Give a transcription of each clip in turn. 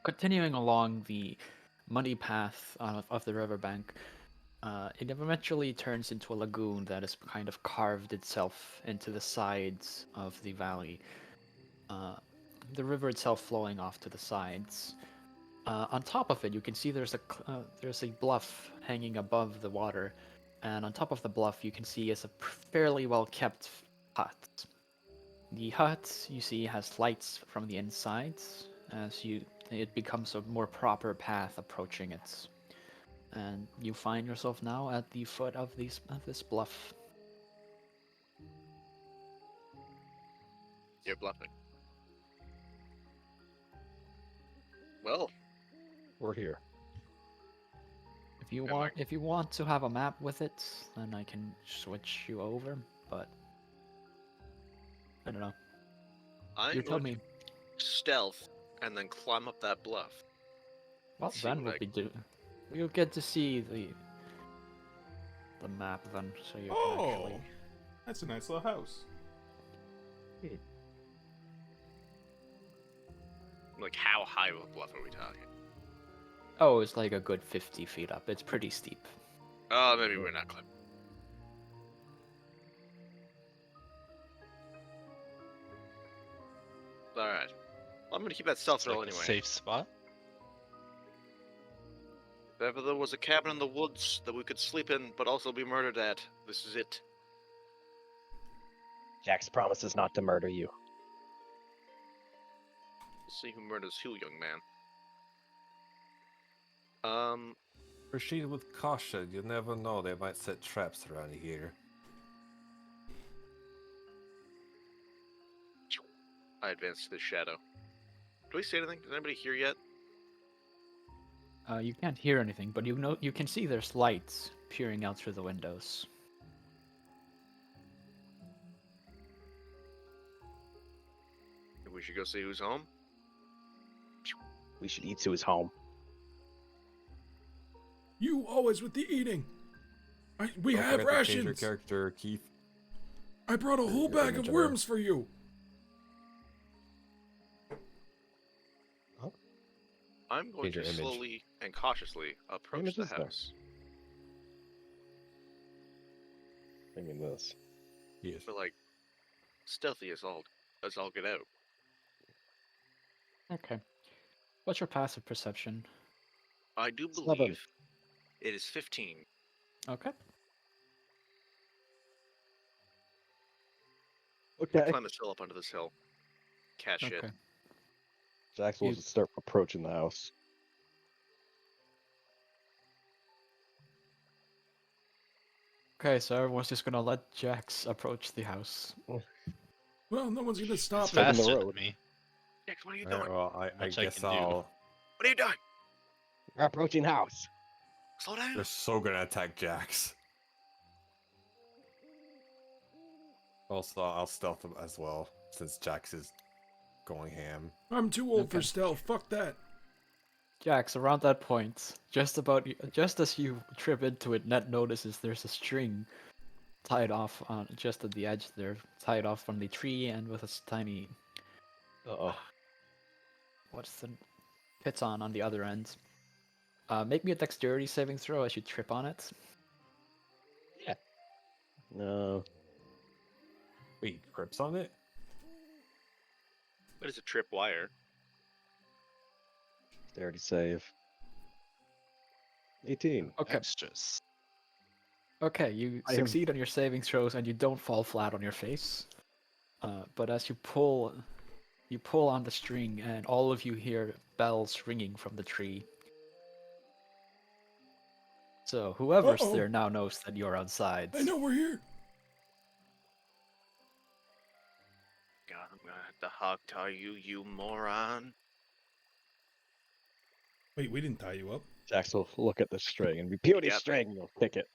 continuing along the muddy path of the riverbank, it eventually turns into a lagoon that has kind of carved itself into the sides of the valley. The river itself flowing off to the sides. On top of it, you can see there's a bluff hanging above the water, and on top of the bluff, you can see is a fairly well kept hut. The hut you see has lights from the insides as it becomes a more proper path approaching it, and you find yourself now at the foot of this bluff. You're bluffing. Well, We're here. If you want to have a map with it, then I can switch you over, but I don't know. You tell me. Stealth and then climb up that bluff. Well, See then what we'll get to see the map then, so you can actually. That's a nice little house. Like, how high of a bluff are we talking? Oh, it's like a good 50 feet up. It's pretty steep. Oh, maybe we're not climbing. Alright. Well, I'm gonna keep that stealth roll anyway. Safe spot. If ever there was a cabin in the woods that we could sleep in but also be murdered at, this is it. Jaahx promises not to murder you. We'll see who murders who, young man. Proceed with caution. You never know. They might set traps around here. I advance to the shadow. Do we say anything? Is anybody here yet? You can't hear anything, but you can see there's lights peering out through the windows. We should go see who's home. We should eat to his home. You always with the eating. We Don't have forget to change your rations. character, Keith. I brought a whole Your bag of image worms for you. I'm going Change to your image. slowly and cautiously approach Image the is there. house. I mean this. Yes. But like, stealthy as all get out. Okay. What's your passive perception? I do 7. believe it is 15. Okay. Okay. Climb this hill up onto this hill. Cat shit. Okay. Jaahx will You- just start approaching the house. Okay, so everyone's just gonna let Jaahx approach the house. Well, no one's gonna stop It's it. taking the faster road. than me. Jax, what are you Alright, doing? well, I Much I guess can do. I'll. What are you doing? We're approaching house. Slow down. They're so gonna attack Jaahx. Also, I'll stealth them as well, since Jaahx is going ham. I'm too old for Okay. stealth. Fuck that. Jaahx, around that point, just as you trip into it, Net notices there's a string tied off on just at the edge there, tied off from the tree, and with a tiny Uh-oh. what's the piton on the other end. Make me a dexterity saving throw as you trip on it. No. Wait, grips on it? What is a trip wire? Dexterity save. 18. Okay. Extras. Okay, you I am- succeed on your saving throws and you don't fall flat on your face. But as you pull on the string and all of you hear bells ringing from the tree. So whoever's Uh-oh. there now knows that you're outside. I know we're here. God, I'm gonna have to hog tie you, you moron. Wait, we didn't tie you up. Jaahx will look at the string and be beauty Yep. string and he'll pick it.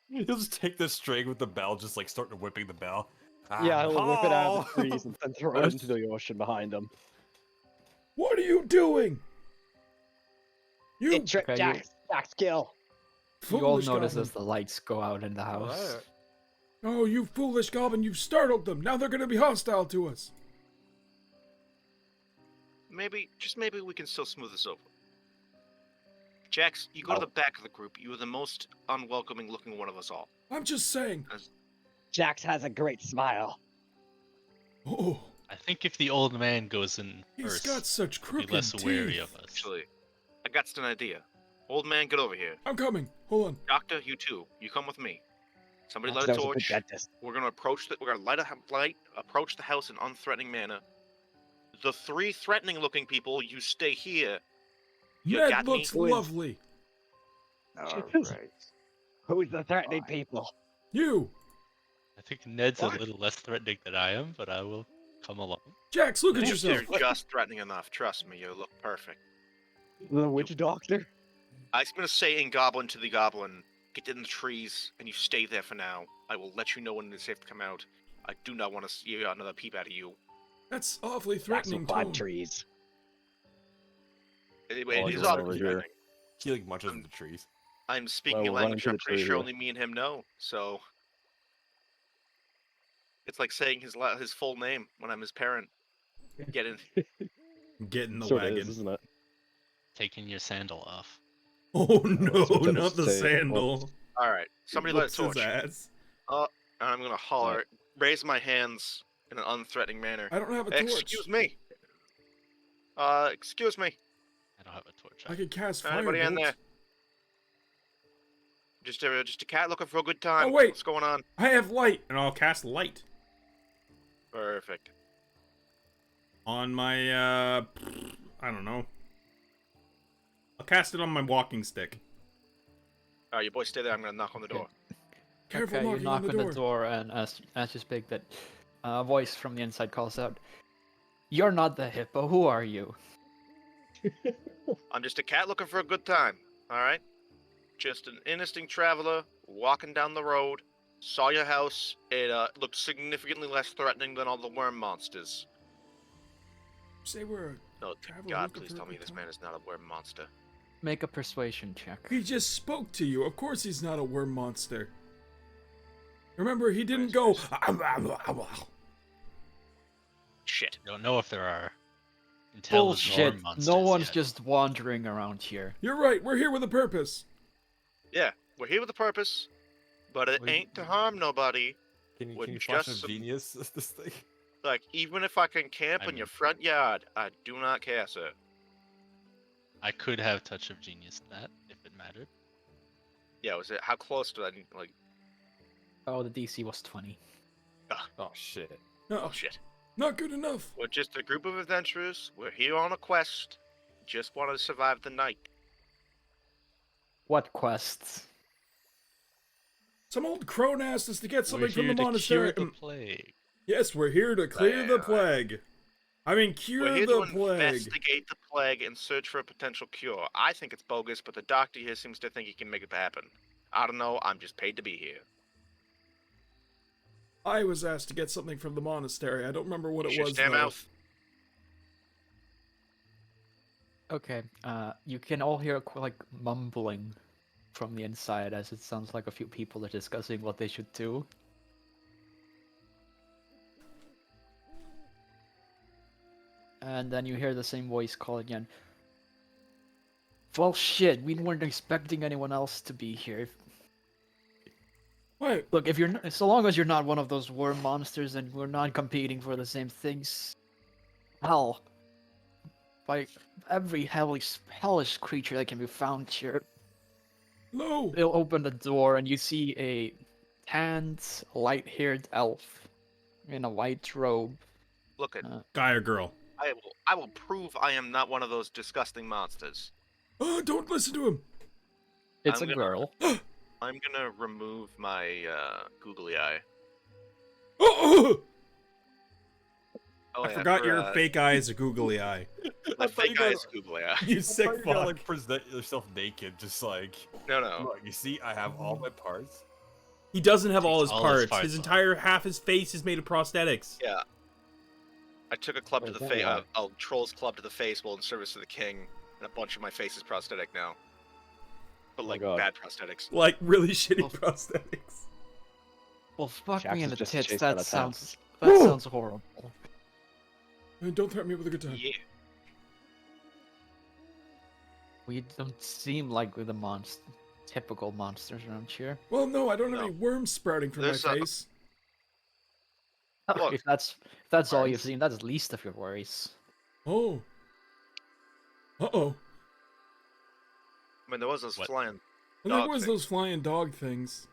He'll just take the string with the bell, just like starting whipping the bell. Yeah, he'll whip it out of the Oh! trees and then throw it into the ocean behind him. What are you doing? You It tripped Okay, you- Jaahx. Jaahx kill. You all foolish notice goblin. as the lights go out in the house. Alright. Oh, you foolish goblin, you've startled them. Now they're gonna be hostile to us. maybe we can still smooth this over. Jaahx, you go to the back of the group. You are the most unwelcoming looking one of us all. I'm just saying. Jaahx has a great smile. Oh, I think if the old man goes in he's first, got such he'll be crooked less wary teeth. of us. Actually, I got an idea. Old man, get over here. I'm coming. Hold on. Doctor, you too. You come with me. Somebody Jaahx light a knows a good torch. dentist. We're gonna light a light, approach the house in unthreatening manner. The 3 threatening-looking people, you stay here. You Ned got me? looks lovely. Alright. Who's the threatening people? You, I think Ned's What? a little less threatening than I am, but I will come along. Jaahx, look at You're yourself. just threatening enough. Trust me, you look perfect. The witch doctor? I'm gonna say in Goblin to the Goblin, get in the trees, and you stay there for now. I will let you know when it's safe to come out. I do not want to see another peep out of you. That's awfully Jaahx threatening will climb tone. trees. Anyway, Oh, it he's is over obviously here. threatening. He like munches in the trees. I'm speaking Well, a we'll run language into I'm the pretty tree sure here. only me and him know, so... It's like saying his full name when I'm his parent. Get in. Get in the Sort wagon. of is, isn't it? Taking your sandal off. Oh no, That's what not the say. sandal. Alright, somebody light a Whoops his torch. ass. And I'm gonna holler, raise my hands in an unthreatening manner. I don't have a torch. Excuse me. Excuse me. I don't have a torch. I could cast Anybody in firebolt. there? Just a cat looking for a good time. Oh, wait. What's going on? I have light, and I'll cast light Perfect. on my, I don't know. I'll cast it on my walking stick. Alright, you boys stay there. I'm gonna knock on the door. Careful Okay, you knocking knock on the door. and as you speak, that a voice from the inside calls out, "You're not the hippo. Who are you?" I'm just a cat looking for a good time. Alright? Just an innocent traveler walking down the road. Saw your house. It looked significantly less threatening than all the worm monsters. Say we're a No, traveler God, looking please for a tell me good this time. man is not a worm monster. Make a persuasion check. He just spoke to you. Of course he's not a worm monster. Remember, he didn't go. Shit. I don't know if there are intelligent Bullshit. worm monsters No one's yet. just wandering around here. You're right. We're here with a purpose. Yeah, we're here with a purpose, but it Wait. ain't to harm nobody. Can you, With can you flash just a some- genius this thing? Like, even if I can camp I in your mean- front yard, I do not care, sir. I could have touch of genius in that if it mattered. Yeah, was it? How close do I need? Like, Oh, the DC was 20. Oh shit. No, oh shit. not good enough. We're just a group of adventurers. We're here on a quest. Just want to survive the night. What quests? Some old crone asked us to get something We're from here the to monastery. cure the plague. Yes, we're here to clear the plague. I mean, We're cure here the to plague. investigate the plague and search for a potential cure. I think it's bogus, but the doctor here seems to think he can make it happen. I don't know. I'm just paid to be here. I was asked to get something from the monastery. I don't remember what it Shut was. your though. mouth. Okay, you can all hear like mumbling from the inside as it sounds like a few people are discussing what they should do. And then you hear the same voice call again. Well, shit, we weren't expecting anyone else to be here. Wait, Look, if you're so long as you're not one of those worm monsters and we're not competing for the same things, hell, by every hellish creature that can be found here, hello. they'll open the door and you see a tanned, light-haired elf in a white robe. Look at. Guy or girl? I will prove I am not one of those disgusting monsters. Oh, don't listen to him. It's I'm a gonna- girl. I'm gonna remove my googly eye. Oh, Oh, I yeah, forgot for, your fake eye is a googly eye. My I thought fake you eye got- is googly eye. You I sick thought you gotta, fuck. like present yourself naked, just like No. look, you see, I have all my parts. He doesn't have all his All his parts. parts His off. entire half his face is made of prosthetics. Yeah. I took a club to Oh, the that face, one. a troll's club to the face while in service to the king, and a bunch of my face is prosthetic now. But my like God. bad prosthetics. Like really shitty Oh. prosthetics. Well, fuck Jax me in is the just tits. chased out That of town. sounds horrible. Man, don't threaten me with a good time. Yeah. We don't seem like we're the typical monsters around here. Well, no, I don't have No. any worms sprouting from There's, my face. Look, if that's all you've worms. seen, that's least of your worries. Oh. Uh-oh. I mean, there was those What? flying. Well, there Dog was thing. those flying dog things.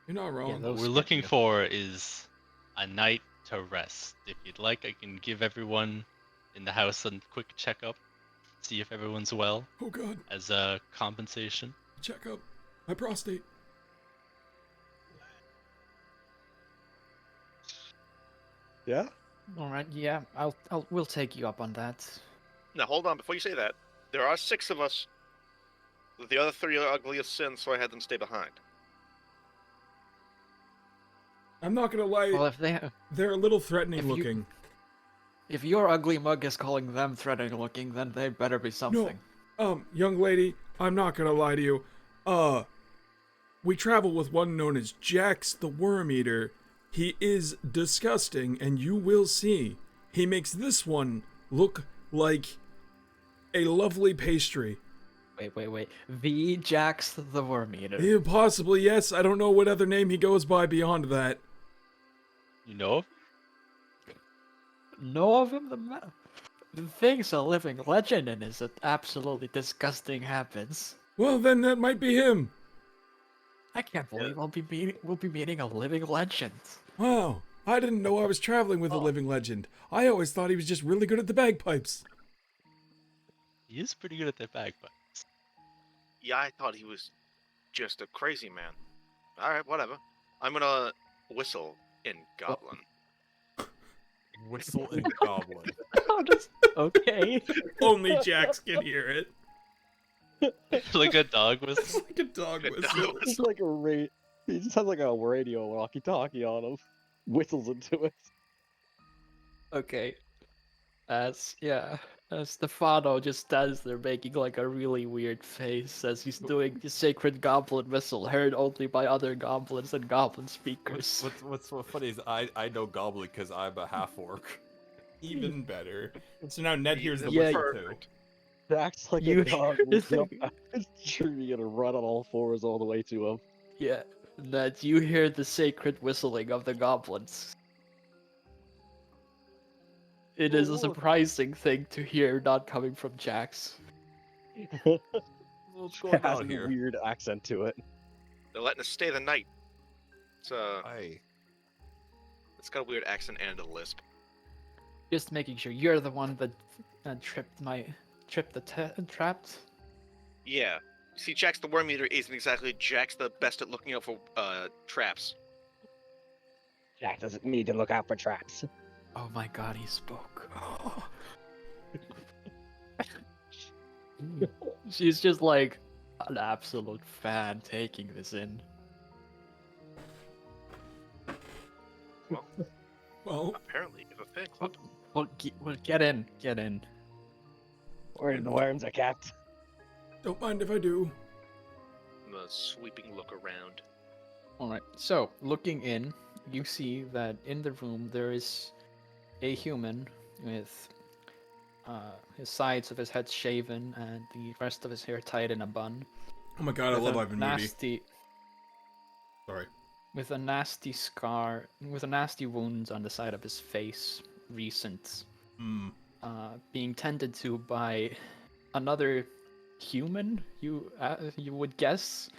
You're not wrong. Yeah, What those we're scared looking me. for is a night to rest. If you'd like, I can give everyone in the house a quick checkup, see if everyone's well Oh god, as a compensation. check up. My prostate. Yeah? All right, yeah, we'll take you up on that. Now, hold on. Before you say that, there are 6 of us. The other 3 are ugly as sin, so I had them stay behind. I'm not gonna lie, Well, if they're a little threatening if you- looking. if your ugly mug is calling them threatening looking, then they better be something. Young lady, I'm not gonna lie to you. We travel with one known as Jaahx the Worm Eater. He is disgusting, and you will see. He makes this one look like a lovely pastry. Wait. The Jaahx the Worm Eater. Yeah, possibly, yes. I don't know what other name he goes by beyond that. You know? Know of him? The thing's a living legend and is absolutely disgusting habits. Well, then that might be him. I can't believe we'll be meeting a living legend. Wow, I didn't know I was traveling with a living legend. I always thought he was just really good at the bagpipes. He is pretty good at that bagpipes. Yeah, I thought he was just a crazy man. Alright, whatever. I'm gonna whistle in Goblin. Whistle and Goblin. Okay. Only Jaahx can hear it. Like a dog It's whistle. like a dog Good whistle. dog. It's like he just has like a radio walkie-talkie on him. Whistles into it. Okay. Stefano just stands there making like a really weird face as he's doing the sacred goblin whistle, heard only by other goblins and goblin speakers. What's so funny is I know Goblin because I'm a half-orc. Even better. So now Ned hears the Yeah, whistle too. perfect. Acts like You a dog hear will the- jump out his tree and run on all fours all the way to him. Yeah, that you hear the sacred whistling of the goblins. It is a surprising thing to hear not coming from Jaahx. What's going It has on a here? weird accent to it. They're letting us stay the night. It's Hi. it's got a weird accent and a lisp. Just making sure you're the one that trapped. Yeah. See, Jaahx the Worm Eater isn't exactly Jack's the best at looking out for traps. Jack doesn't need to look out for traps. Oh my god, he spoke. She's just like an absolute fan taking this in. Well, Apparently, if a fan club. Well, get in. Where the worms are kept. don't mind if I do. A sweeping look around. Alright, so looking in, you see that in the room there is a human with his sides of his head shaven and the rest of his hair tied in a bun. Oh my god, I with love a Ivan Moody. nasty, Sorry. with a nasty scar, with a nasty wound on the side of his face, recent, being tended to by another human. You would guess,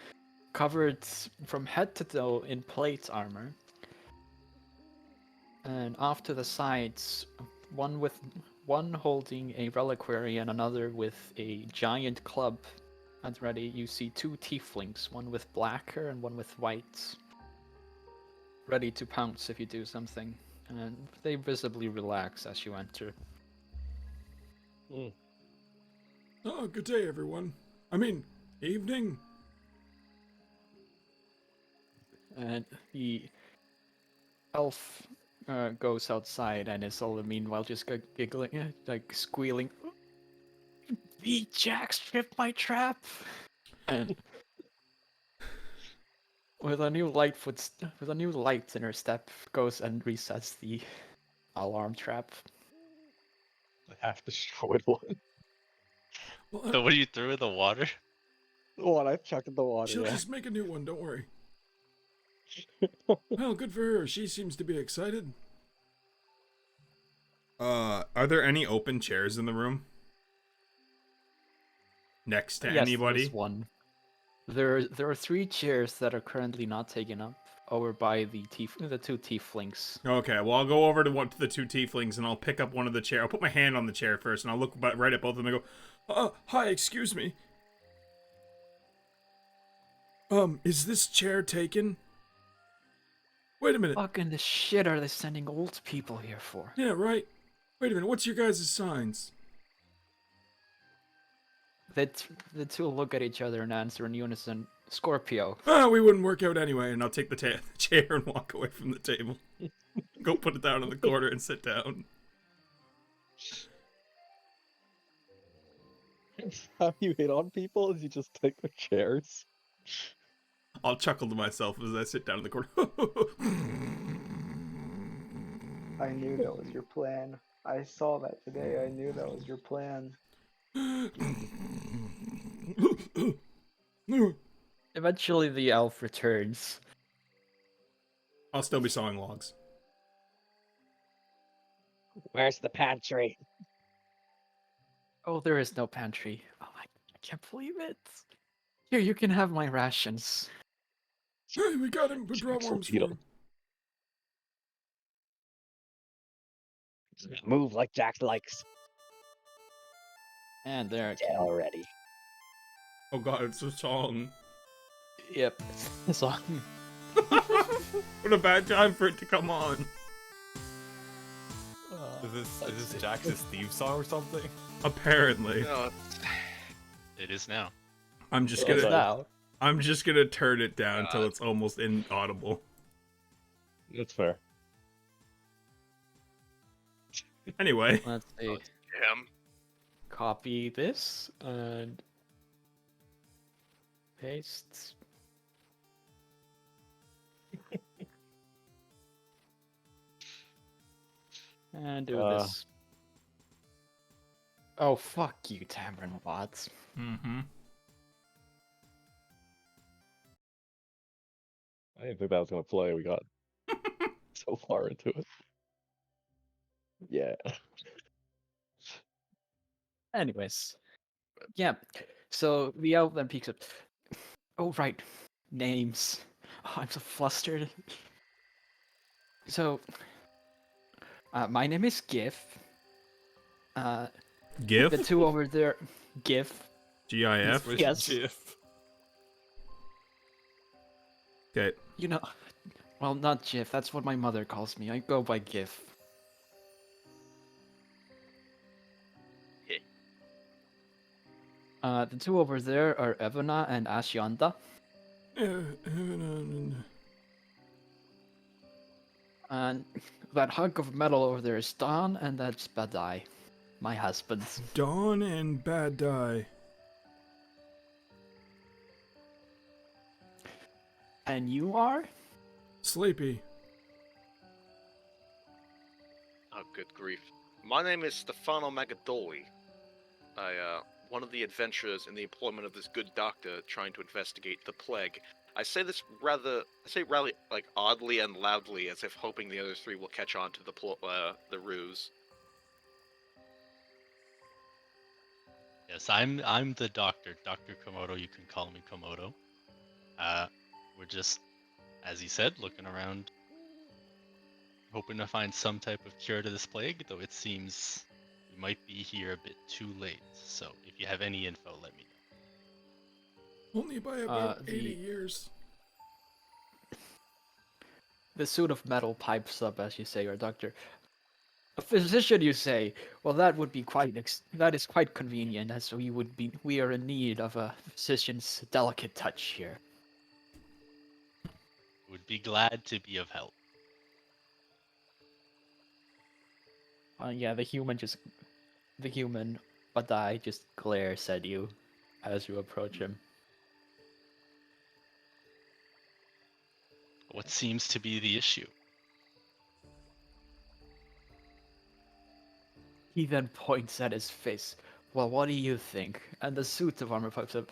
covered from head to toe in plate armor, and off to the sides, one holding a reliquary and another with a giant club. And ready, you see 2 tieflings, one with black hair and one with white, ready to pounce if you do something, and they visibly relax as you enter. Oh, good day, everyone. I mean, evening. And the elf goes outside and is all the meanwhile just giggling, like squealing. The Jaahx tripped my trap, and with a new light in her step, goes and resets the alarm trap. I have destroyed one. The what you threw in the water? What I chucked in the water. She'll Yeah. just make a new one, don't worry. Well, good for her. She seems to be excited. Are there any open chairs in the room? Next to Yes, anybody? there's one. There are 3 chairs that are currently not taken up over by the two tieflings. Okay, well, I'll go over to the 2 tieflings and I'll pick up one of the chair. I'll put my hand on the chair first and I'll look right at both of them and go, hi, excuse me. Is this chair taken? Wait a minute. Fucking the shit are they sending old people here for? Yeah, right. Wait a minute, what's your guys' signs? The two look at each other and answer in unison, Scorpio. We wouldn't work out anyway, and I'll take the chair and walk away from the table. Go put it down in the corner and sit down. How you hit on people is you just take their chairs. I'll chuckle to myself as I sit down in the corner. I knew that was your plan. I saw that today. I knew that was your plan. Eventually the elf returns. I'll still be sawing logs. Where's the pantry? Oh, there is no pantry. Oh, I can't believe it. Here, you can have my rations. Hey, we got him. We brought worms for him. Move like Jack likes. And there it Yeah, already. Oh god, it's a song. Yep, it's on. What a bad time for it to come on. Is this Jax's theme song or something? Apparently. No, It is now. I'm just It's gonna now. I'm just gonna turn it down until it's almost inaudible. That's fair. Anyway. Let's see. him. Copy this and paste. And do this. Oh, fuck you, Tavern Watts. Mm-hmm. I didn't think that was gonna play. We got so far into it. Yeah. Anyways. Yeah. So the elf then peeks up. Oh, right. Names. Oh, I'm so flustered. So, my name is Gif. The GIF? two over there, Gif. GIF? Where's Yes. Jiff? Okay. You know, well, not Gif. That's what my mother calls me. I go by Gif. The two over there are Evana and Ashianda. And that hunk of metal over there is Dawn, and that's Badai, my husband. Dawn and Bad Die. And you are? Sleepy. Oh, good grief. My name is Stefano Magadolli. One of the adventurers in the employment of this good doctor trying to investigate the plague. I say rather like oddly and loudly, as if hoping the other three will catch on to the ruse. Yes, I'm the doctor, Dr. Komodo. You can call me Komodo. We're just, as he said, looking around, hoping to find some type of cure to this plague. Though it seems we might be here a bit too late. So if you have any info, let me know. Only by about 80 the- years. The suit of metal pipes up as you say, or doctor. A physician, you say? Well, that would be that is quite convenient, as we are in need of a physician's delicate touch here. Would be glad to be of help. Yeah, the human, Badai just glares at you as you approach him. What seems to be the issue? He then points at his face. Well, what do you think? And the suit of armor pipes up.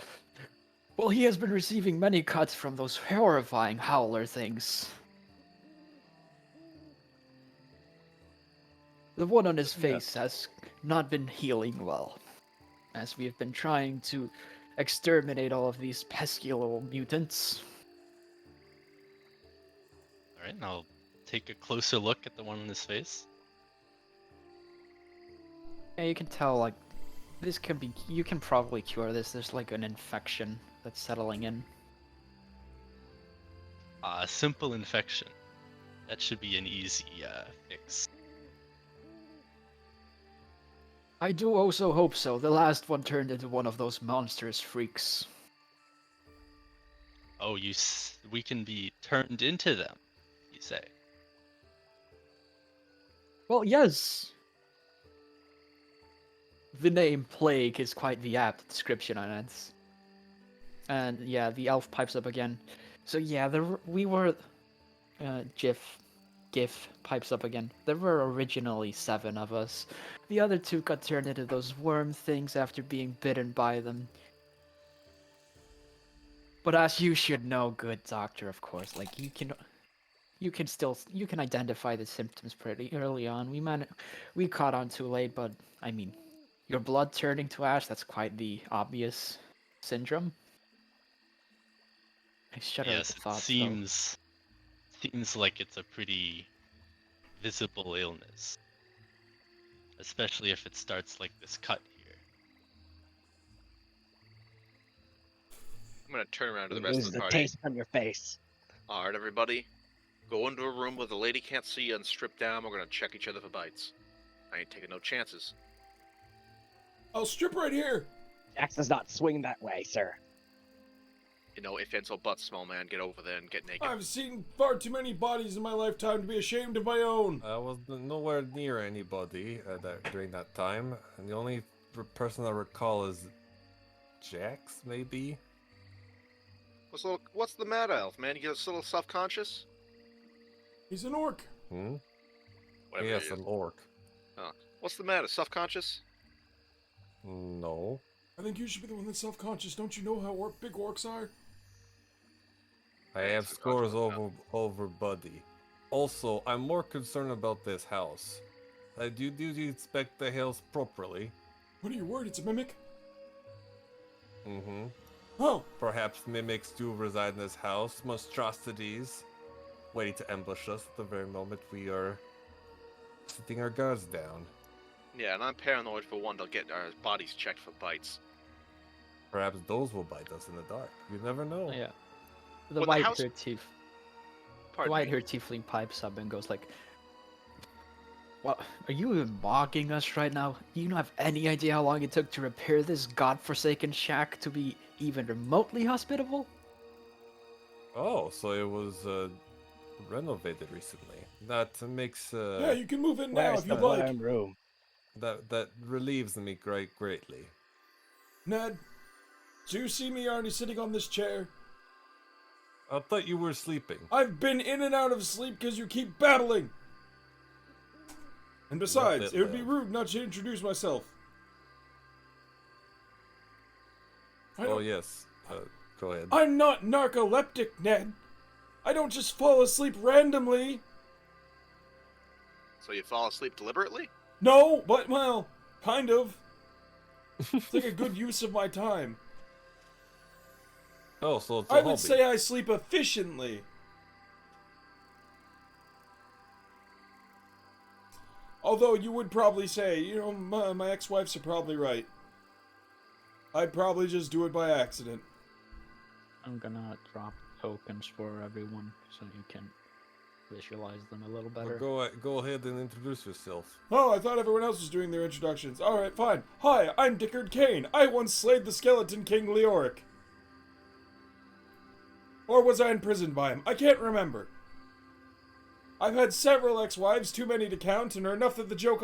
Well, he has been receiving many cuts from those horrifying howler things. The one on his face has not been healing well, as we have been trying to exterminate all of these pesky little mutants. Alright, and I'll take a closer look at the one on his face. Yeah, you can tell, like, this can be, you can probably cure this. There's like an infection that's settling in. A simple infection. That should be an easy fix. I do also hope so. The last one turned into one of those monstrous freaks. Oh, we can be turned into them, you say? Well, yes. The name Plague is quite the apt description on it. And yeah, the elf pipes up again. So yeah, we were... GIF pipes up again. There were originally 7 of us. The other 2 got turned into those worm things after being bitten by them. But as you should know, good doctor, of course, like you can identify the symptoms pretty early on. We caught on too late, but I mean, your blood turning to ash, that's quite the obvious syndrome. I shudder at Yes, the it thoughts, seems like it's a pretty visible illness. Especially if it starts like this cut here. I'm gonna turn around to the You rest lose of the the party. taste from your face. Alright, everybody. Go into a room where the lady can't see you and strip down. We're gonna check each other for bites. I ain't taking no chances. I'll strip right here. Jax does not swing that way, sir. You know, if ends or butt, small man, get over there and get naked. I've seen far too many bodies in my lifetime to be ashamed of my own. I was nowhere near anybody during that time, and the only person I recall is Jaahx, maybe? What's the matter, elf man? You get a little self-conscious? He's an orc. Hmm? Whatever Yes, it is. an orc. What's the matter? Self-conscious? No. I think you should be the one that's self-conscious. Don't you know how big orcs are? I Yeah, have it's a scores contract over Buddy. Also, I'm more concerned about this house. Do you inspect the house properly? What are you worried? It's a mimic? Mm-hmm. Oh, Perhaps mimics do reside in this house. Monstrosities waiting to ambush us at the very moment we are sitting our guards down. Yeah, and I'm paranoid for one to get our bodies checked for bites. Perhaps those will bite us in the dark. You never know. though. Yeah. The Well, the white house- haired tiefling. The Pardon white me. haired tiefling pipes up and goes like, "What? Are you even mocking us right now? You don't have any idea how long it took to repair this godforsaken shack to be even remotely hospitable?" Oh, so it was renovated recently. That makes yeah, you can move in now Where's if the you'd like. worm room? that relieves me greatly. Ned, do you see me already sitting on this chair? I thought you were sleeping. I've been in and out of sleep because you keep babbling. And besides, it, it would be Leo. rude not to introduce myself. Oh yes. Go ahead. I'm not narcoleptic, Ned. I don't just fall asleep randomly. So you fall asleep deliberately? No, but, well, kind of. It's like a good use of my time. Oh, so it's a I hobby. would say I sleep efficiently. Although you would probably say, you know, my ex-wives are probably right. I'd probably just do it by accident. I'm gonna drop tokens for everyone so you can visualize them a little better. Go ahead and introduce yourself. Oh, I thought everyone else was doing their introductions. Alright, fine. Hi, I'm Dickard Caine. I once slayed the skeleton king Leoric. Or was I imprisoned by him? I can't remember. I've had several ex-wives, too many to count, and are enough that the joke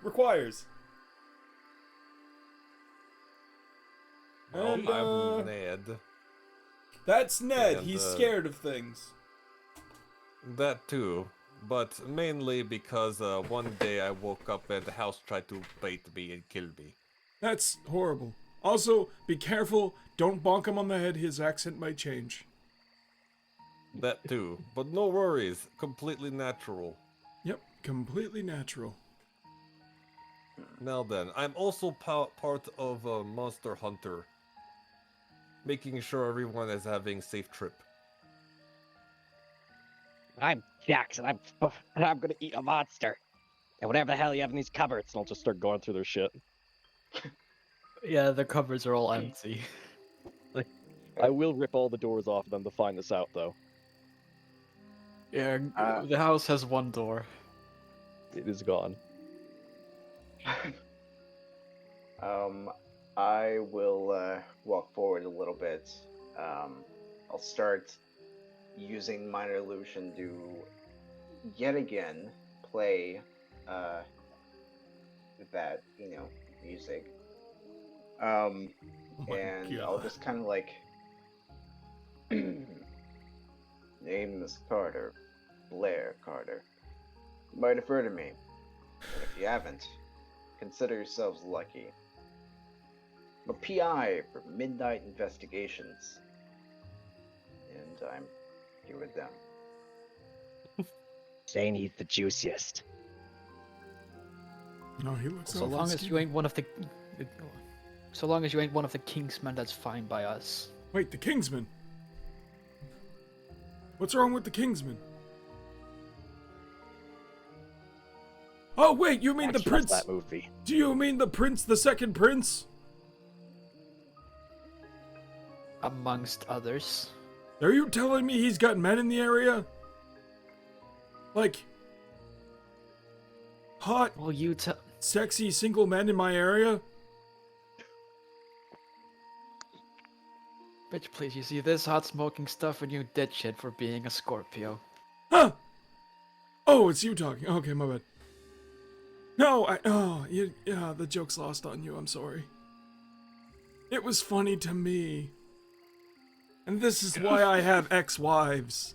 requires. Well, And, I'm Ned. That's Ned. And, He's scared of things. That too. but mainly because one day I woke up and the house tried to bait me and kill me. That's horrible. Also, be careful. Don't bonk him on the head. His accent might change. That too, but no worries, completely natural. Yep, completely natural. Now then, I'm also part of Monster Hunter, making sure everyone is having a safe trip. I'm Jaahx, and I'm gonna eat a monster. And whatever the hell you have in these cupboards, and I'll just start going through their shit. Yeah, the cupboards are all empty. I will rip all the doors off of them to find this out, though. Yeah, Uh, the house has one door. It is gone. I will walk forward a little bit. I'll start using minor illusion to yet again play that music. Oh my And God. I'll just kind of like name this Carter, Blair Carter. You might have heard of me, and if you haven't, consider yourselves lucky. I'm a PI for Midnight Investigations, and I'm here with them. Saying he's the juiciest. No, he looks So awful long as you skinny. ain't one of the, so long as you ain't one of the Kingsmen, that's fine by us. Wait, the Kingsman. What's wrong with the Kingsman? Oh wait, you mean Jaahx the loves prince? that movie. Do you mean the prince, the second prince? Amongst others. Are you telling me he's got men in the area? Like, hot, Well, you tell. sexy single men in my area? Bitch, please, you see this hot smoking stuff and you dead shit for being a Scorpio. Huh? Oh, it's you talking. Okay, my bad. No, yeah, the joke's lost on you. I'm sorry. It was funny to me. And this is why I have ex-wives.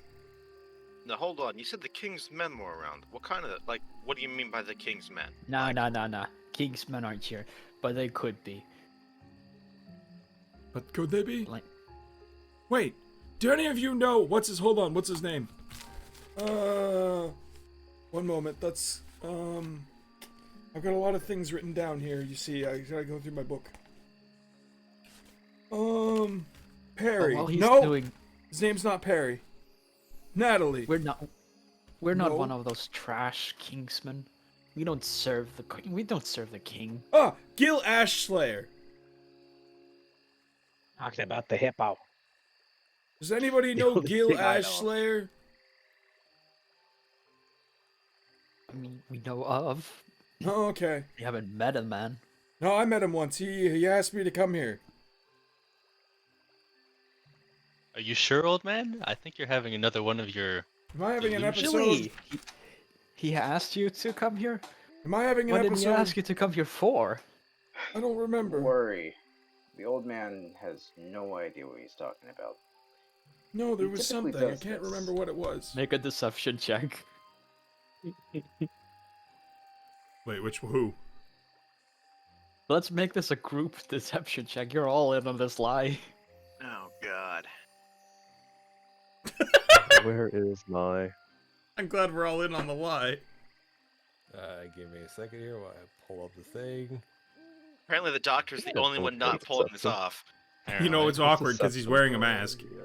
Now hold on, you said the king's men were around. What kind of, like, what do you mean by the king's men? Nah. Kingsmen aren't here, but they could be. But could they be? Like, Wait, do any of you know what's his name? One moment. That's I've got a lot of things written down here. You see, I gotta go through my book. Perry. while he's No, doing, his name's not Perry. Natalie. we're not No. one of those trash Kingsmen. We don't serve the king. Ah, Gil Ashslayer. Talking about the hippo. Does anybody The know only Gil thing I know. Ashslayer? I mean, we know of. Oh, okay. We haven't met him, man. No, I met him once. He asked me to come here. Are you sure, old man? I think you're having another one of your. Am I having an episode? Usually, he asked you to come here. Am I having an What did he episode? ask you to come here for? I don't remember. Don't worry. The old man has no idea what he's talking about. No, there He was typically something. I does can't this. remember what it was. Make a deception check. Wait, who? Let's make this a group deception check. You're all in on this lie. Oh god. Where is my... I'm glad we're all in on the lie. Give me a second here while I pull up the thing. Apparently the doctor's the Yeah, only one not okay, pulling this so- off. You know, it's awkward because he's wearing a mask. Yeah.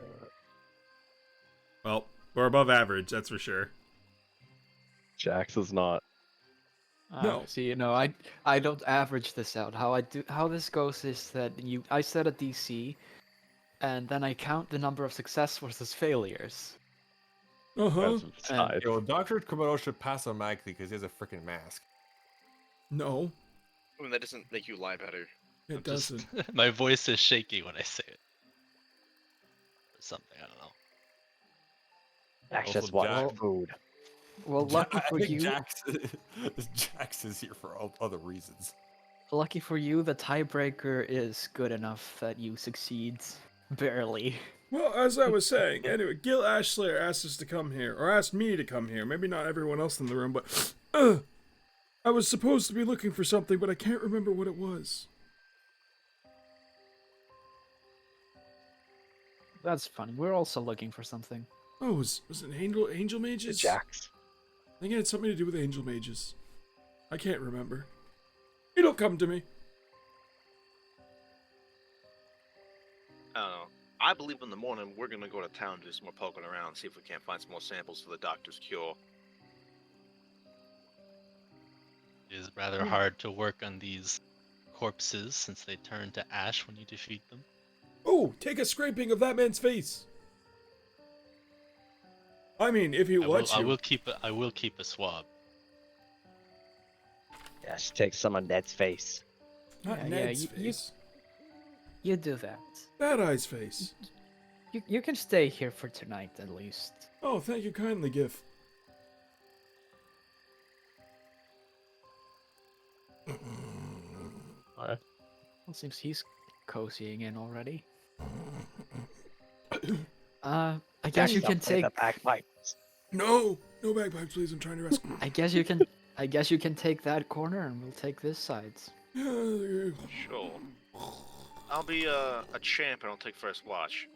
Well, we're above average, that's for sure. Jaahx is not. No. See, I don't average this out. How this goes is that I set a DC, and then I count the number of success versus failures. Uh-huh. That's side. Yo, Dr. Komodo should pass automatically because he has a freaking mask. No, I mean, that doesn't make you lie better. it I'm just- doesn't. My voice is shaky when I say it. Or something, I don't know. Jaahx just Also, wants Jaahx- food. Well, lucky I for think you, Jaahx is here for other reasons. lucky for you, the tiebreaker is good enough that you succeed barely. Well, as I was saying, anyway, Gil Ashslayer asked us to come here, or asked me to come here. Maybe not everyone else in the room, but I was supposed to be looking for something, but I can't remember what it was. That's funny. We're also looking for something. Oh, was it angel mages? Jaahx. I think it had something to do with angel mages. I can't remember. It'll come to me. I don't know. I believe in the morning we're gonna go to town, do some more poking around, see if we can't find some more samples for the doctor's cure. It is rather hard to work on these corpses since they turn to ash when you defeat them. Oh, take a scraping of that man's face. I mean, if he lets you. I will keep a swab. Yes, take some on Ned's face. Not Yeah, Ned's you- face. You do that. Bad Eye's face. You can stay here for tonight at least. Oh, thank you kindly, Gif. Well, seems he's cozying in already. I guess you can take. the bagpipes. No bagpipes, please. I'm trying to rescue. I guess you can take that corner, and we'll take this side. Sure. I'll be a champ and I'll take first watch.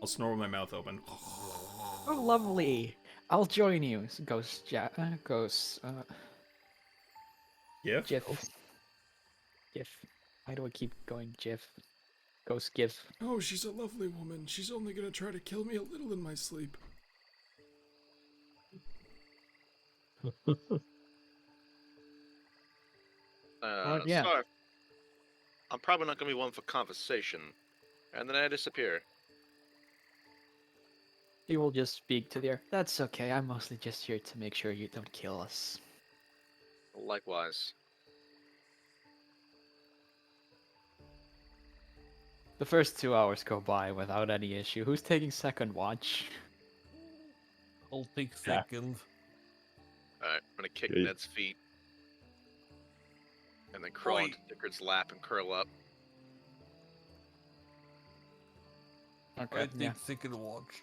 I'll snore with my mouth open. Oh, lovely. I'll join you. Ghost Jiff. Why do I keep going Jiff? Ghost Gif. Oh, she's a lovely woman. She's only gonna try to kill me a little in my sleep. Yeah. Sorry. I'm probably not gonna be one for conversation. And then I disappear. You will just speak to the air. That's okay. I'm mostly just here to make sure you don't kill us. Likewise. The first 2 hours go by without any issue. Who's taking second watch? I'll take second. Alright, I'm gonna kick Okay. Ned's feet. And then crawl Oi. into Dickard's lap and curl up. Okay. I take second watch.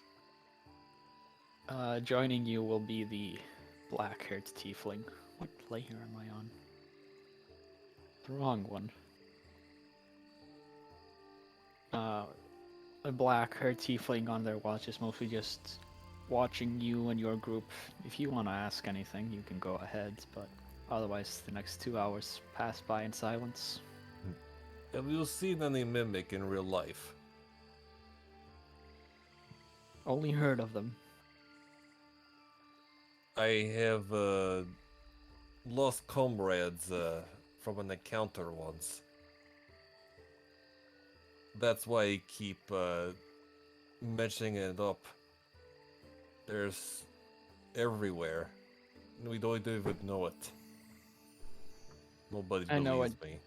Joining you will be the black-haired tiefling. What layer am I on? The wrong one. A black-haired tiefling on their watch is mostly just watching you and your group. If you want to ask anything, you can go ahead, but otherwise the next 2 hours pass by in silence. Have you seen any mimic in real life? Only heard of them. I have lost comrades from an encounter once. That's why I keep mentioning it up. There's everywhere. We don't even know it. Nobody I know believes me.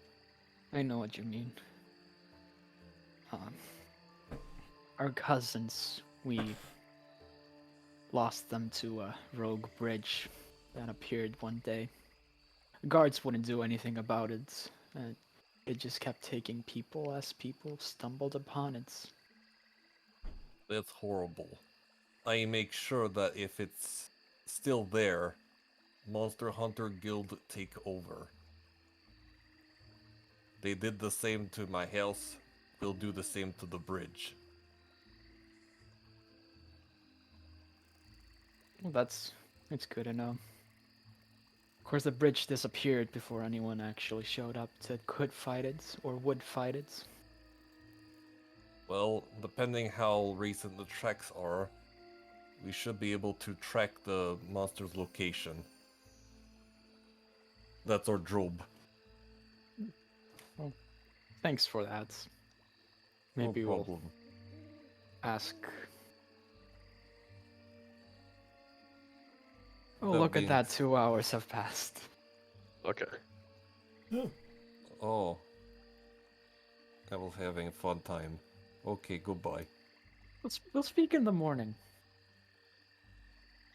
I know what you mean. Our cousins, we lost them to a rogue bridge that appeared one day. The guards wouldn't do anything about it. It just kept taking people as people stumbled upon it. That's horrible. I make sure that if it's still there, Monster Hunter Guild take over. They did the same to my house, we'll do the same to the bridge. Well, that's good to know. Of course, the bridge disappeared before anyone actually showed up that could fight it or would fight it. Well, depending how recent the tracks are, we should be able to track the monster's location. That's our job. Thanks for that. No Maybe problem. we'll ask. Oh, That look at that! means- 2 hours have passed. Okay. Oh. I was having a fun time. Okay, goodbye. We'll speak in the morning.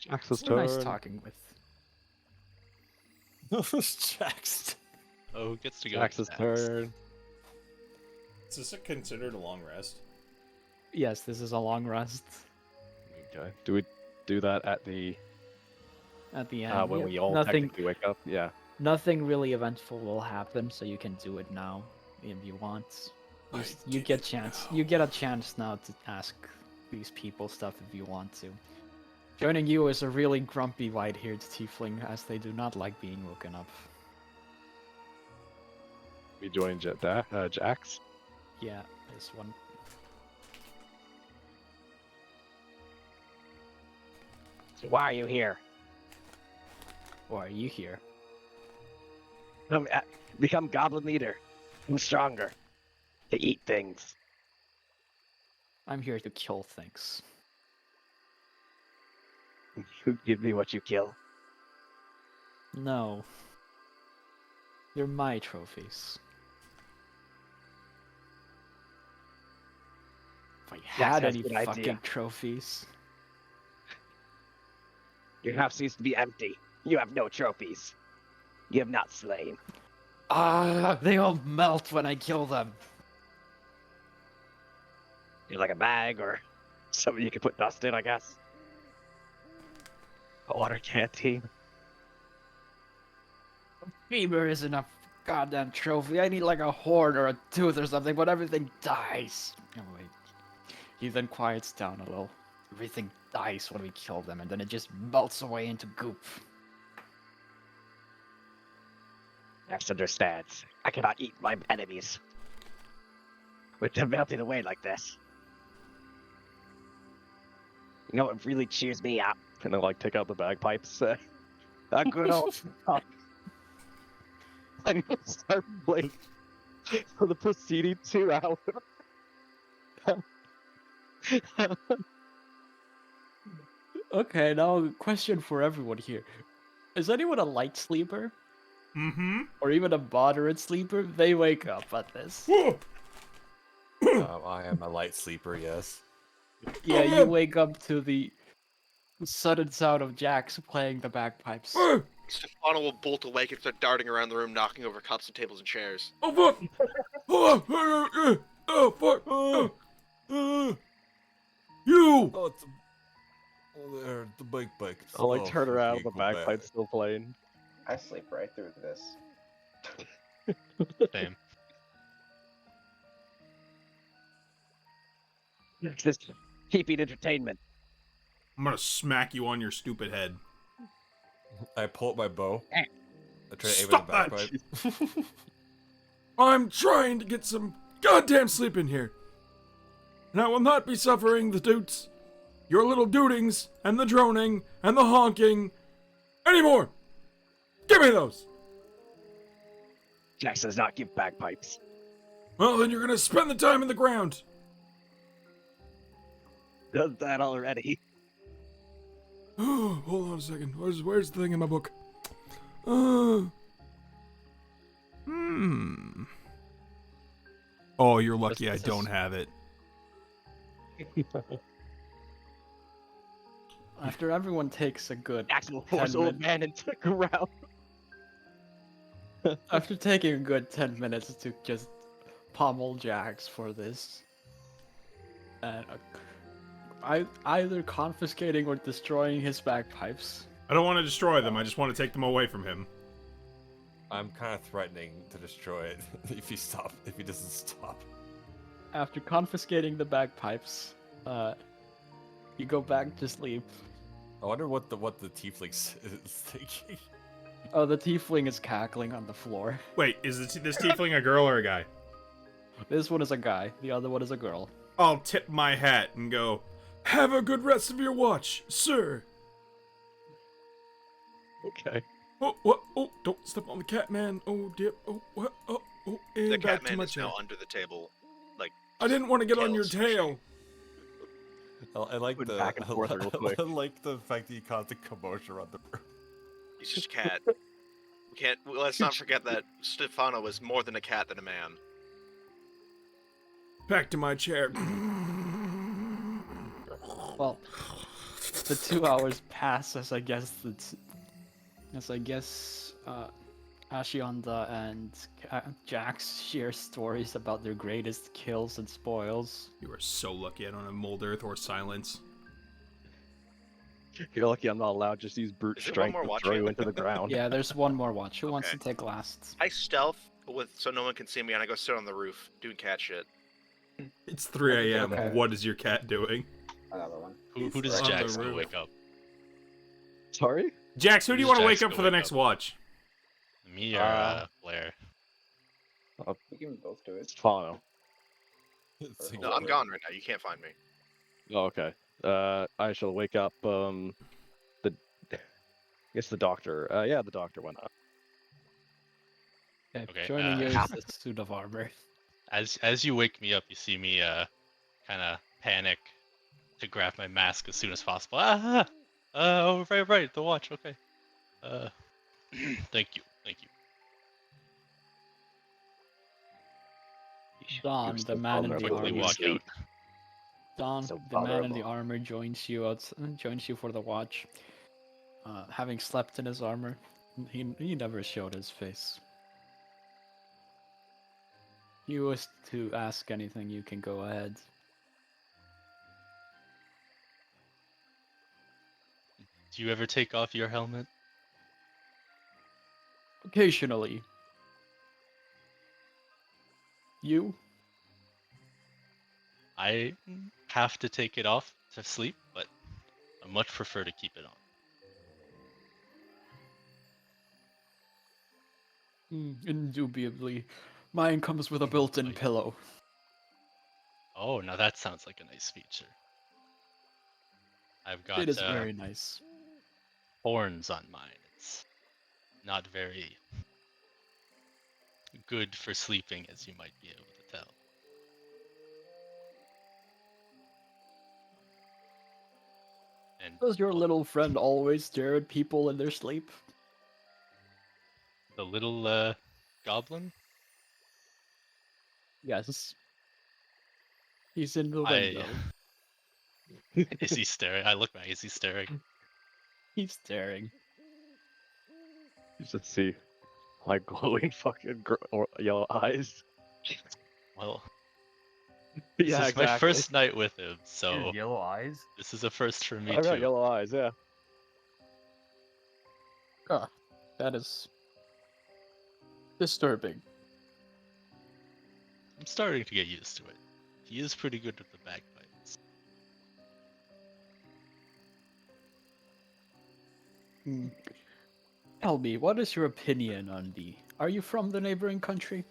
Jax's We're nice turn. talking with. Jaxed. Oh, who gets to go? Jax's next? turn. Is this considered a long rest? Yes, this is a long rest. Okay. Do we do that at the At the end, when yeah, we all nothing, technically wake up? Yeah. nothing really eventful will happen, so you can do it now if you want. You get chance. You get a chance now to ask these people stuff if you want to. Joining you is a really grumpy white-haired tiefling, as they do not like being woken up. We join Jaahx. Yeah, this one. So why are you here? Or are you here? Become Goblin leader. I'm stronger. To eat things. I'm here to kill things. You give me what you kill. No. They're my trophies. If I had that's any a good fucking idea. trophies. Your house seems to be empty. You have no trophies. You have not slain. They all melt when I kill them. You're like a bag or something you can put dust in, I guess. A water canteen. Femur isn't a goddamn trophy. I need like a horn or a tooth or something, but everything dies. Oh wait. He then quiets down a little. Everything dies when we kill them, and then it just melts away into goop. Jaahx understands. I cannot eat my enemies. With them melting away like this. You know what really cheers me up? And I like take out the bagpipes. A good old song. I'm gonna start playing for the preceding 2 hours. Okay, now question for everyone here. Is anyone a light sleeper? Mm-hmm. Or even a moderate sleeper? They wake up at this. Whoa! I am a light sleeper, yes. Yeah, you wake up to the sudden sound of Jaahx playing the bagpipes. Stefano will bolt awake and start darting around the room, knocking over cups and tables and chairs. Oh fuck! Oh fuck! You! Oh, it's there, the bagpipes. I'll like Oh, turn around, okay, the go back. bagpipes still playing. I sleep right through this. Same. Just keeping entertainment. I'm gonna smack you on your stupid head. I pull up my bow. I try to aim Stop at that the bagpipe. I'm trying to get some goddamn sleep in here. And I will not be suffering the toots, your little dootings, and the droning, and the honking anymore. Give me those. Jaahx does not give bagpipes. Well, then you're gonna spend the time in the ground. Does that already. Oh, hold on a second. Where's the thing in my book? Oh, you're lucky I don't have it. After everyone takes a good Jaahx will 10 force old man into the ground. After taking a good 10 minutes to just pummel Jaahx for this, and either confiscating or destroying his bagpipes. I don't want to destroy them. I just want to take them away from him. I'm kind of threatening to destroy it if he doesn't stop. After confiscating the bagpipes, you go back to sleep. I wonder what the tieflings is thinking. Oh, the tiefling is cackling on the floor. Wait, is this tiefling a girl or a guy? This one is a guy, the other one is a girl. I'll tip my hat and go, have a good rest of your watch, sir. Okay. Oh, what? Oh, don't step on the cat, man. Oh, dip. Oh, what? Oh, and The back to Catman my is chair. now under the table. Like, I didn't want to get on your tails. tail. I like Went the back and forth real quick. I like the fact that you caused the commotion around the room. he's just a cat. Let's not forget that Stefano is more than a cat than a man. Back to my chair. Well, the 2 hours pass as I guess Ashionda and Jaahx share stories about their greatest kills and spoils. You are so lucky I don't have Mold Earth or Silence. You're lucky I'm not allowed to just use brute Is there one strength more to watch throw yet? you into the ground. Yeah, there's one more watch. Who wants Okay. to take last? I stealth so no one can see me, and I go sit on the roof doing cat shit. It's 3 a.m. Okay. What is your cat doing? Another one. Who does on the Jaahx go roof. wake up? Sorry? Jax, who do you Who's want to wake Jax up go for the wake next up? watch? Me or Blair? We can both do it. Stefano. It's No, I'm gone right now. You can't find me. Oh, okay. I shall wake up, I guess the doctor. Yeah, the doctor went up. Okay, Joining you is the suit of armor. As you wake me up, you see me kind of panic to grab my mask as soon as possible. Oh, right, the watch. Okay. Thank you. Don, the man in the Quickly armor. walk out. Don, So the man in the vulnerable. armor, joins you for the watch. Having slept in his armor, he never showed his face. If you wish to ask anything, you can go ahead. Do you ever take off your helmet? Occasionally. You? I have to take it off to sleep, but I much prefer to keep it on. Indubitably. Mine comes with a built-in Like- pillow. Oh, now that sounds like a nice feature. I've got It is very nice. horns on mine. It's not very good for sleeping, as you might be able to tell. And Does your little friend always stare at people in their sleep? the little goblin? Yes. He's in the I- window. Is he staring? I look back. Is he staring? He's staring. You should see my glowing fucking yellow eyes. Well, Yeah, this is my first night with him, so Yellow eyes? this is a first for me I got too. yellow eyes, yeah. That is disturbing. I'm starting to get used to it. He is pretty good with the bagpipes. Tell me, what is your opinion on the... Are you from the neighboring country?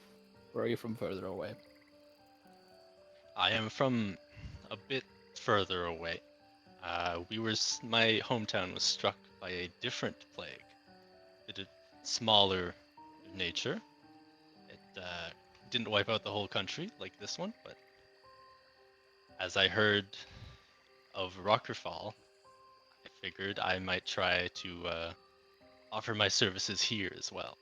Or are you from further away? I am from a bit further away. My hometown was struck by a different plague, a bit smaller in nature. It didn't wipe out the whole country like this one, but as I heard of Rockerfall, I figured I might try to offer my services here as well.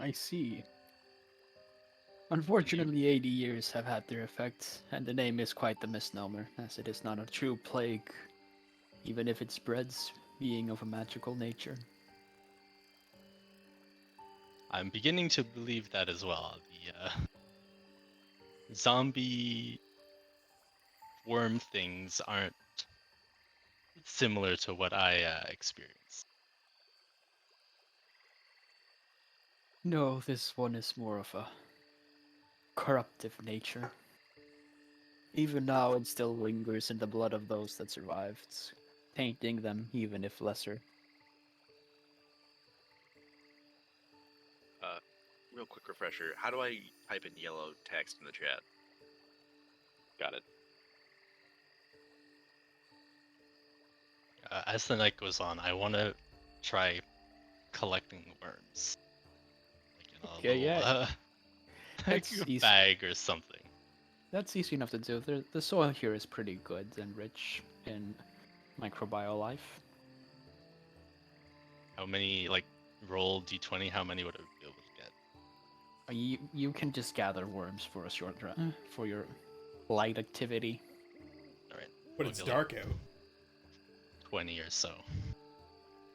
I see. Unfortunately, 80 years have had their effect, and the name is quite the misnomer, as it is not a true plague, even if it spreads, being of a magical nature. I'm beginning to believe that as well. The zombie worm things aren't similar to what I experienced. No, this one is more of a corruptive nature. Even now, it still lingers in the blood of those that survived, tainting them even if lesser. Real quick refresher. How do I type in yellow text in the chat? Got it. As the night goes on, I want to try collecting worms. Like in a Okay, little, yeah. like That's a easy. bag or something. That's easy enough to do. The soil here is pretty good and rich in microbial life. How many, like, roll d20, how many would I be able to get? You can just gather worms for a short run for your light activity. Alright. But I'll it's get, like, dark out. 20 or so.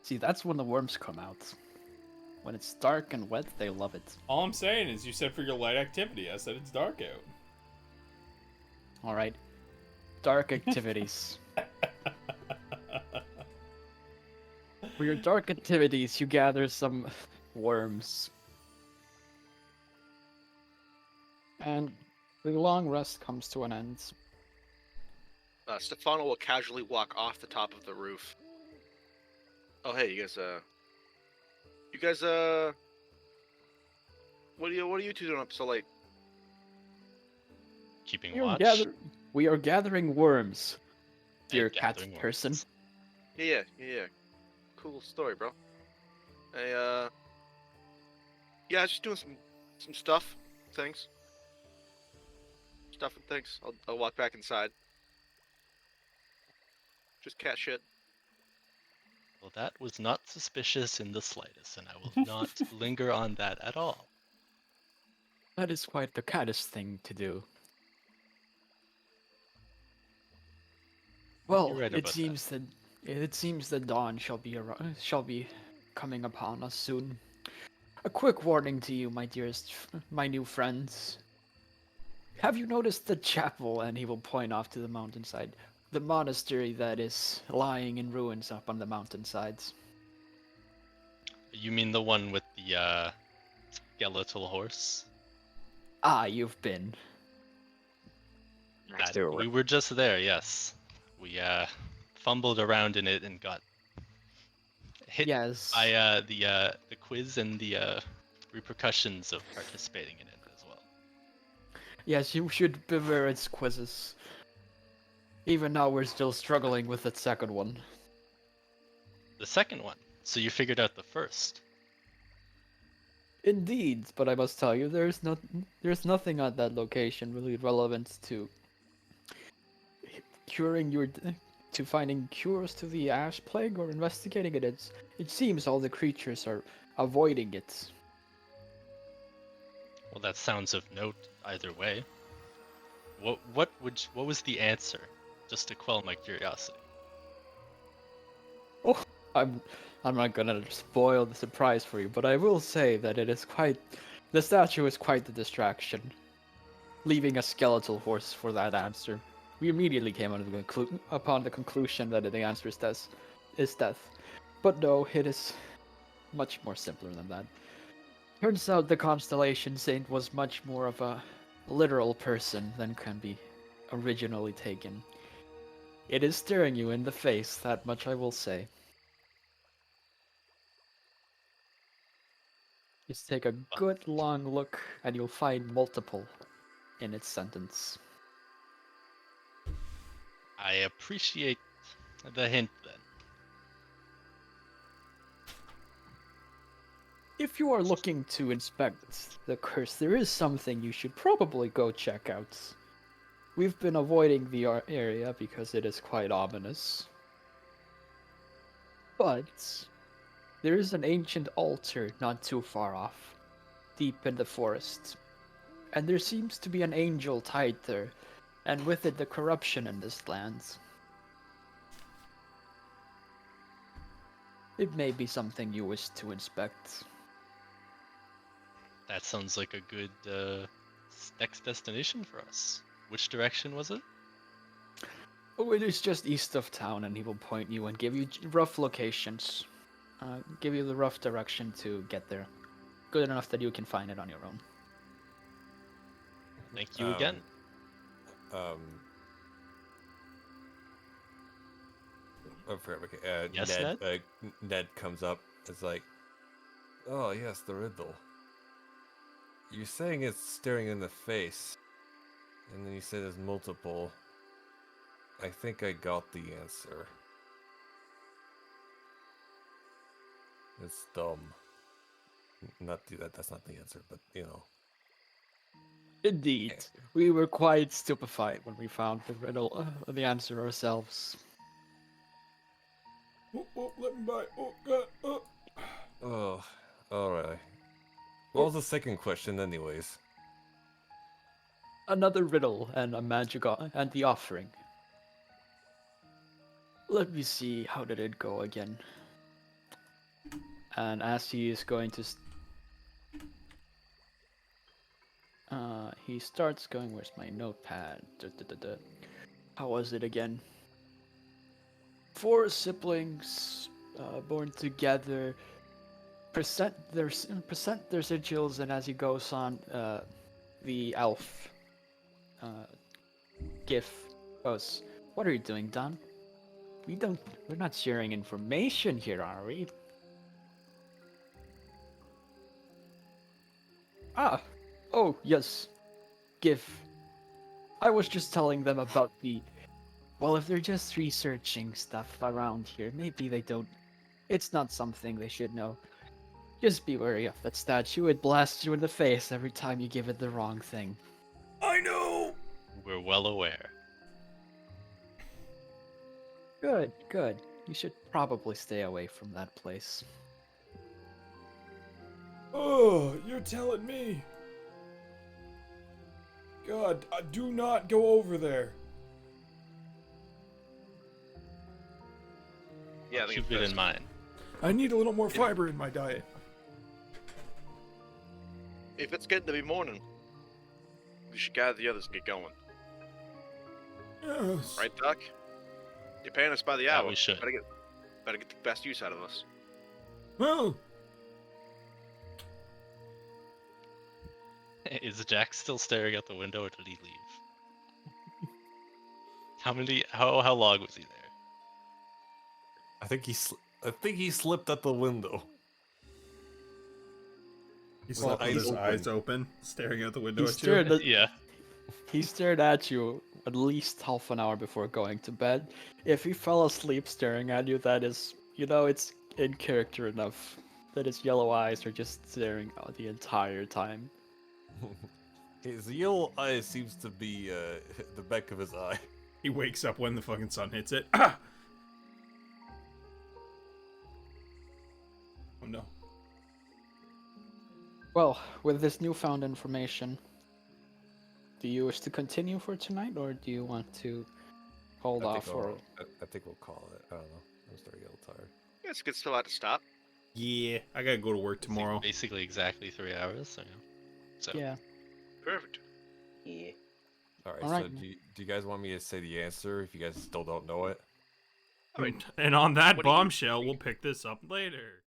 See, that's when the worms come out. When it's dark and wet, they love it. All I'm saying is, you said for your light activity. I said it's dark out. All right. Dark activities. For your dark activities, you gather some worms. And the long rest comes to an end. Stefano will casually walk off the top of the roof. Oh, hey, you guys, what are you two doing up so late? Keeping We are, watch. we are gathering worms, and dear cat gathering person. worms. Yeah. Cool story, bro. Hey, yeah, just doing some stuff, things. Stuff and things. I'll walk back inside. Just cat shit. Well, that was not suspicious in the slightest, and I will not linger on that at all. That is quite the cattish thing to do. Well, You're right it about seems that dawn shall be coming upon us soon. A quick warning to you, my new friends. Have you noticed the chapel? And he will point off to the mountainside. The monastery that is lying in ruins up on the mountainsides. You mean the one with the skeletal horse? Ah, you've been. Next to We were just there, yes. We fumbled around in it and got hit Yes. by the quiz and the repercussions of participating in it as well. Yes, you should beware its quizzes. Even now, we're still struggling with the second one. The second one. So you figured out the first. Indeed, but I must tell you, there's nothing at that location really relevant to to finding cures to the ash plague or investigating it. It seems all the creatures are avoiding it. Well, that sounds of note either way. What was the answer? Just to quell my curiosity. Oh, I'm not gonna spoil the surprise for you, but I will say that the statue is quite the distraction. Leaving a skeletal horse for that answer. We immediately came upon the conclusion that the answer is death. But no, it is much more simpler than that. Turns out the Constellation Saint was much more of a literal person than can be originally taken. It is staring you in the face, that much I will say. Just take a good long look and you'll find multiple in its sentence. I appreciate the hint then. If you are looking to inspect the curse, there is something you should probably go check out. We've been avoiding the area because it is quite ominous. But there is an ancient altar not too far off, deep in the forest. And there seems to be an angel tied there, and with it the corruption in this land. It may be something you wish to inspect. That sounds like a good next destination for us. Which direction was it? Oh, it is just east of town, and he will point you and give you rough locations. Give you the rough direction to get there. Good enough that you can find it on your own. Thank you again. I forgot. Okay, Yes, Ned? Ned comes up. It's like, oh yes, the riddle. You're saying it's staring in the face, and then you say there's multiple. I think I got the answer. It's dumb. That's not the answer, but you know. Indeed, we were quite stupefied when we found the riddle, the answer ourselves. Oh, let me by. Oh, God. Oh. Oh, alright. What was the second question, anyways? Another riddle and a magic and the offering. Let me see, how did it go again? And as he is going to, he starts going. Where's my notepad? How was it again? 4 siblings born together present their sigils, and as he goes on, the elf Gif goes, "What are you doing, Don? We're not sharing information here, are we?" Ah, oh yes, Gif. I was just telling them about the. Well, if they're just researching stuff around here, maybe they don't. It's not something they should know. Just be wary of that statue. It blasts you in the face every time you give it the wrong thing. I know! We're well aware. Good, good. You should probably stay away from that place. Oh, you're telling me. God, do not go over there. Yeah, I think Keep it's it best. in mind. I need a little more fiber in my diet. If it's getting to be morning, we should gather the others and get going. Yes. Right, Doc? You're paying us by the Yeah, hour. we should. Better get the best use out of us. Well, Is Jack still staring out the window, or did he leave? How long was he there? I think he slipped out the window. he slept slept with his open. eyes open, staring out the window He at you. stared at, Yeah. he stared at you at least half an hour before going to bed. If he fell asleep staring at you, that is, it's in character enough that his yellow eyes are just staring out the entire time. His yellow eye seems to be the back of his eye. He wakes up when the fucking sun hits it. Ah! Oh no. Well, with this newfound information, do you wish to continue for tonight, or do you want to hold off for... I think we'll call it. I don't know. I'm starting to get a little tired. Yeah, it's a good still out to stop. Yeah, I gotta go to work tomorrow. Basically exactly 3 hours. So Yeah. Perfect. Yeah. Alright, Alright. so do you guys want me to say the answer if you guys still don't know it? I mean, And on that what do you- bombshell, we'll pick this up later.